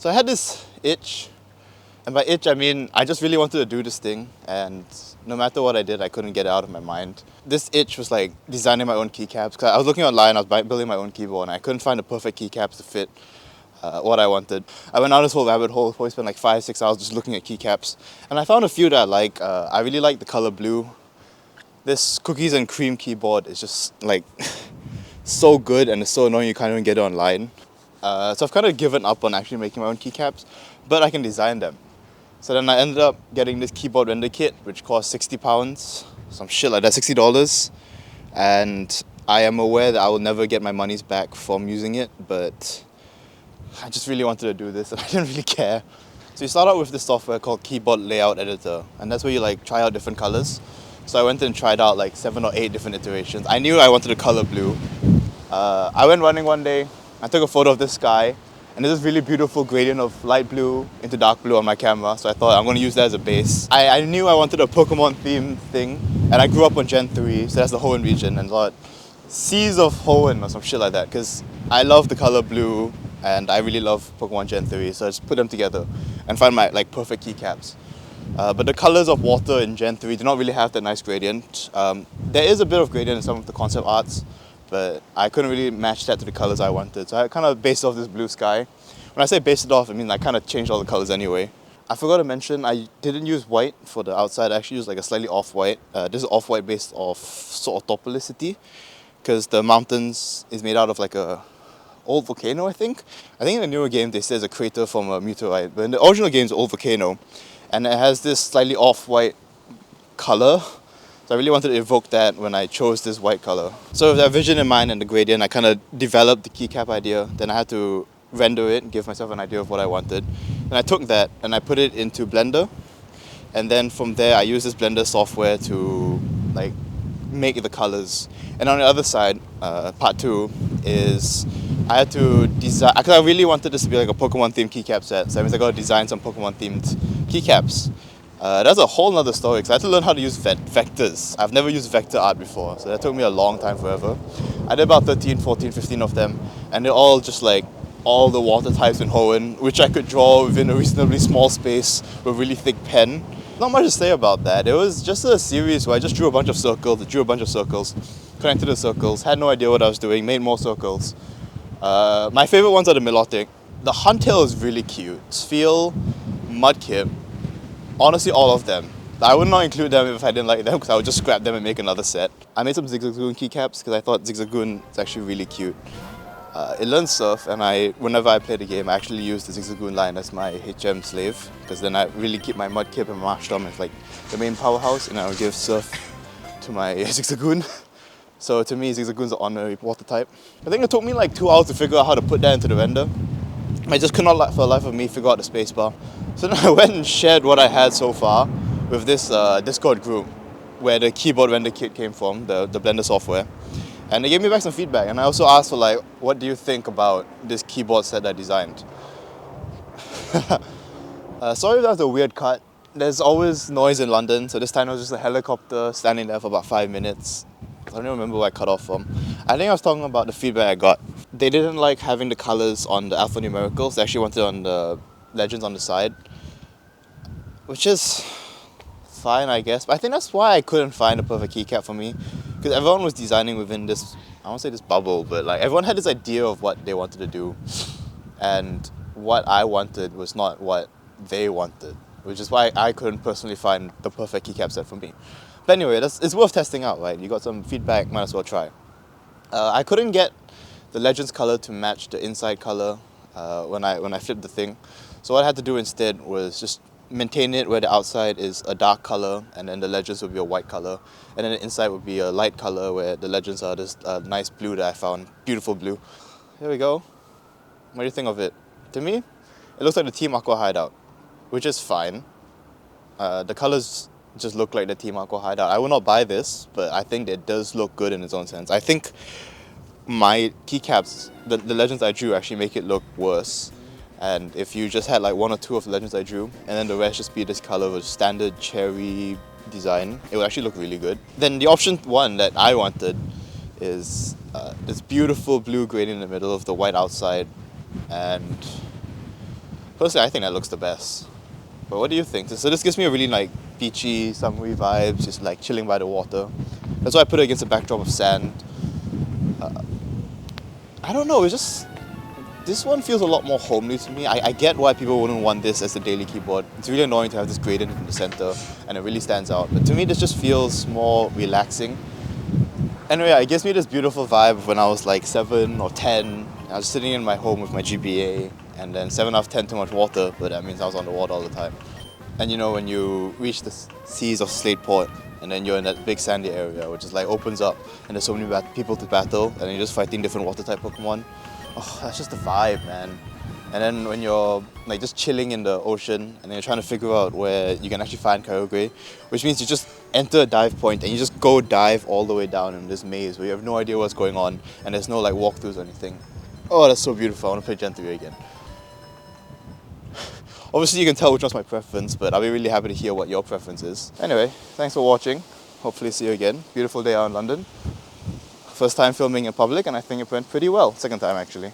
So I had this itch, and by itch I mean I just really wanted to do this thing, and no matter what I did, I couldn't get it out of my mind. This itch was like designing my own keycaps, because I was looking online, I was building my own keyboard, and I couldn't find the perfect keycaps to fit what I wanted. I went down this whole rabbit hole, probably spent like 5-6 hours just looking at keycaps, and I found a few that I like. I really like the color blue. This cookies and cream keyboard is just like so good, and it's so annoying you can't even get it online. So I've kind of given up on actually making my own keycaps, but I can design them. So then I ended up getting this keyboard render kit, which cost £60, some shit like that, $60. And I am aware that I will never get my monies back from using it, but I just really wanted to do this and I didn't really care. So you start out with this software called Keyboard Layout Editor, and that's where you like try out different colors. So I went and tried out like 7 or 8 different iterations. I knew I wanted the color blue. I went running one day, I took a photo of this sky, and there's this really beautiful gradient of light blue into dark blue on my camera, so I thought I'm going to use that as a base. I knew I wanted a Pokemon themed thing, and I grew up on Gen 3, so that's the Hoenn region, and thought Seas of Hoenn or some shit like that, because I love the color blue, and I really love Pokemon Gen 3, so I just put them together and find my like perfect keycaps. But the colors of water in Gen 3 do not really have that nice gradient. There is a bit of gradient in some of the concept arts, but I couldn't really match that to the colors I wanted. So I kind of based off this blue sky. When I say based it off, I mean I kind of changed all the colors anyway. I forgot to mention, I didn't use white for the outside. I actually used like a slightly off-white. This is off-white based off sort of topolicity, because the mountains is made out of like a old volcano, I think. I think in the newer game they say it's a crater from a meteorite, but in the original game it's an old volcano. And it has this slightly off-white color. So I really wanted to evoke that when I chose this white color. So with that vision in mind and the gradient, I kind of developed the keycap idea. Then I had to render it and give myself an idea of what I wanted. And I took that and I put it into Blender. And then from there, I used this Blender software to like make the colors. And on the other side, part 2, is I had to design, because I really wanted this to be like a Pokemon themed keycap set. So that means I got to design some Pokemon themed keycaps. That's a whole nother story, because I had to learn how to use vectors. I've never used vector art before, so that took me a long time, forever. I did about 13, 14, 15 of them, and they're all just like all the water types in Hoenn, which I could draw within a reasonably small space with a really thick pen. Not much to say about that. It was just a series where I just drew a bunch of circles, connected the circles, had no idea what I was doing, made more circles. My favorite ones are the Milotic. The Huntail is really cute. Sphere, Mudkip, honestly all of them. I would not include them if I didn't like them, because I would just scrap them and make another set. I made some Zigzagoon keycaps because I thought Zigzagoon is actually really cute. It learns Surf, and whenever I play the game, I actually use the Zigzagoon line as my HM slave, because then I really keep my Mudkip and Marshtomp as like the main powerhouse, and I will give Surf to my Zigzagoon. So to me, Zigzagoon's an honorary water type. I think it took me like 2 hours to figure out how to put that into the render. I just could not, for the life of me, figure out the spacebar. So then I went and shared what I had so far with this Discord group where the keyboard render kit came from, the Blender software. And they gave me back some feedback, and I also asked for like, what do you think about this keyboard set I designed? Sorry if that was a weird cut. There's always noise in London, so this time it was just a helicopter standing there for about 5 minutes. I don't even remember where I cut off from. I think I was talking about the feedback I got. They didn't like having the colors on the alphanumericals. They actually wanted on the legends on the side, which is fine, I guess. But I think that's why I couldn't find a perfect keycap for me, because everyone was designing within this, I won't say this bubble, but like everyone had this idea of what they wanted to do, and what I wanted was not what they wanted, which is why I couldn't personally find the perfect keycap set for me. But anyway, it's worth testing out, right? You got some feedback, might as well try. I couldn't get the Legends color to match the inside color when I flipped the thing. So what I had to do instead was just maintain it where the outside is a dark color, and then the Legends would be a white color, and then the inside would be a light color where the Legends are this nice blue that I found, beautiful blue. Here we go. What do you think of it? To me, it looks like the Team Aqua Hideout, which is fine. The colors just look like the Team Aqua Hideout. I will not buy this, but I think it does look good in its own sense. I think my keycaps, the Legends I drew, actually make it look worse. And if you just had like 1 or 2 of the Legends I drew, and then the rest just be this color with standard cherry design, it would actually look really good. Then the option 1 that I wanted is this beautiful blue gradient in the middle of the white outside, and Personally, I think that looks the best. But what do you think? So this gives me a really like beachy, summery vibes, just like chilling by the water. That's why I put it against a backdrop of sand. I don't know, it's just, this one feels a lot more homely to me. I get why people wouldn't want this as the daily keyboard. It's really annoying to have this gradient in the center and it really stands out. But to me, this just feels more relaxing. Anyway, it gives me this beautiful vibe of when I was like 7 or 10. I was sitting in my home with my GPA, and then 7 out of 10 too much water, but that means I was on the water all the time. And you know, when you reach the seas of Slateport, and then you're in that big sandy area, which is like opens up, and there's so many people to battle, and you're just fighting different water type Pokemon. Oh, that's just the vibe, man. And then when you're like just chilling in the ocean, and then you're trying to figure out where you can actually find Kyogre, which means you just enter a dive point and you just go dive all the way down in this maze where you have no idea what's going on, and there's no like walkthroughs or anything. Oh, that's so beautiful. I want to play Gen 3 again. Obviously you can tell which one's my preference, but I'll be really happy to hear what your preference is. Anyway, thanks for watching. Hopefully see you again. Beautiful day out in London. First time filming in public, and I think it went pretty well. Second time actually.